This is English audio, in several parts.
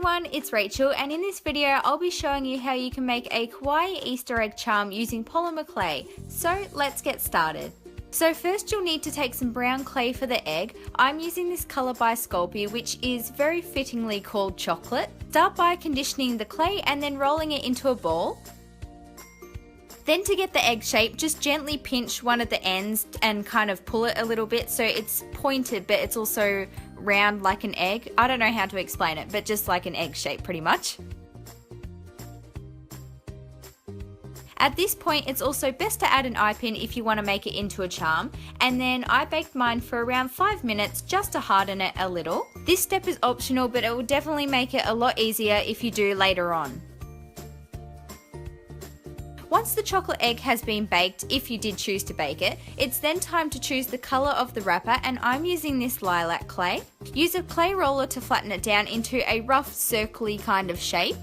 everyone, it's Rachel, and in this video I'll be showing you how you can make a kawaii Easter egg charm using polymer clay. So let's get started. So first you'll need to take some brown clay for the egg. I'm using this colour by Sculpey, which is very fittingly called chocolate. Start by conditioning the clay and then rolling it into a ball. Then to get the egg shape, just gently pinch one of the ends and kind of pull it a little bit so it's pointed but it's also round like an egg. I don't know how to explain it, but just like an egg shape pretty much. At this point it's also best to add an eye pin if you want to make it into a charm, and then I baked mine for around 5 minutes just to harden it a little. This step is optional, but it will definitely make it a lot easier if you do later on. Once the chocolate egg has been baked, if you did choose to bake it, it's then time to choose the colour of the wrapper, and I'm using this lilac clay. Use a clay roller to flatten it down into a rough circly kind of shape.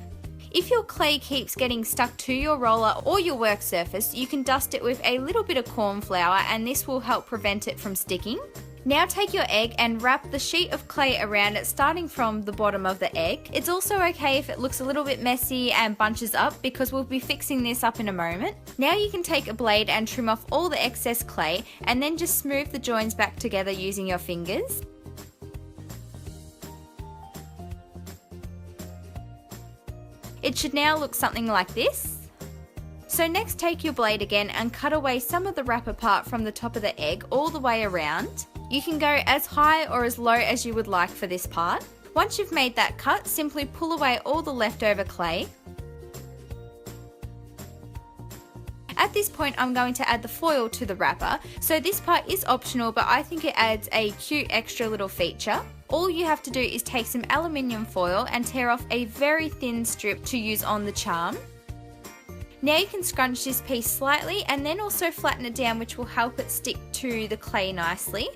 If your clay keeps getting stuck to your roller or your work surface, you can dust it with a little bit of corn flour and this will help prevent it from sticking. Now take your egg and wrap the sheet of clay around it, starting from the bottom of the egg. It's also okay if it looks a little bit messy and bunches up because we'll be fixing this up in a moment. Now you can take a blade and trim off all the excess clay and then just smooth the joins back together using your fingers. It should now look something like this. So next take your blade again and cut away some of the wrapper part from the top of the egg all the way around. You can go as high or as low as you would like for this part. Once you've made that cut, simply pull away all the leftover clay. At this point I'm going to add the foil to the wrapper, so this part is optional but I think it adds a cute extra little feature. All you have to do is take some aluminium foil and tear off a very thin strip to use on the charm. Now you can scrunch this piece slightly and then also flatten it down, which will help it stick to the clay nicely.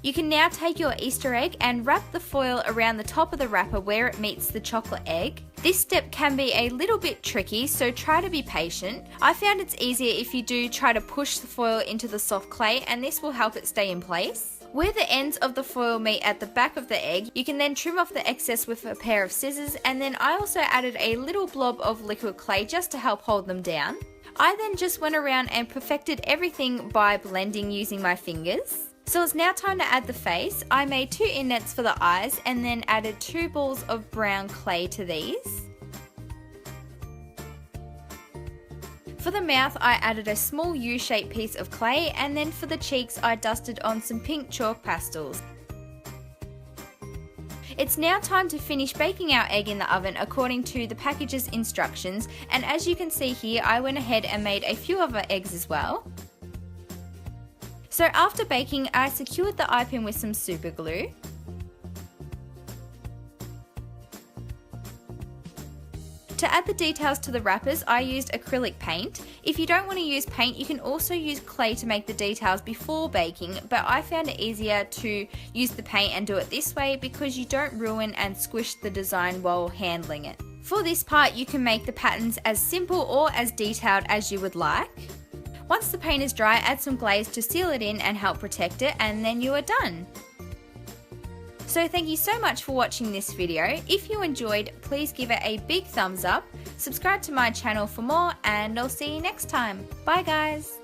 You can now take your Easter egg and wrap the foil around the top of the wrapper where it meets the chocolate egg. This step can be a little bit tricky, so try to be patient. I found it's easier if you do try to push the foil into the soft clay, and this will help it stay in place. Where the ends of the foil meet at the back of the egg, you can then trim off the excess with a pair of scissors, and then I also added a little blob of liquid clay just to help hold them down. I then just went around and perfected everything by blending using my fingers. So it's now time to add the face. I made 2 indents for the eyes and then added 2 balls of brown clay to these. For the mouth I added a small U-shaped piece of clay, and then for the cheeks I dusted on some pink chalk pastels. It's now time to finish baking our egg in the oven according to the package's instructions, and as you can see here I went ahead and made a few other eggs as well. So after baking, I secured the eye pin with some super glue. To add the details to the wrappers, I used acrylic paint. If you don't want to use paint, you can also use clay to make the details before baking, but I found it easier to use the paint and do it this way because you don't ruin and squish the design while handling it. For this part, you can make the patterns as simple or as detailed as you would like. Once the paint is dry, add some glaze to seal it in and help protect it, and then you are done. So thank you so much for watching this video. If you enjoyed, please give it a big thumbs up, subscribe to my channel for more, and I'll see you next time. Bye guys!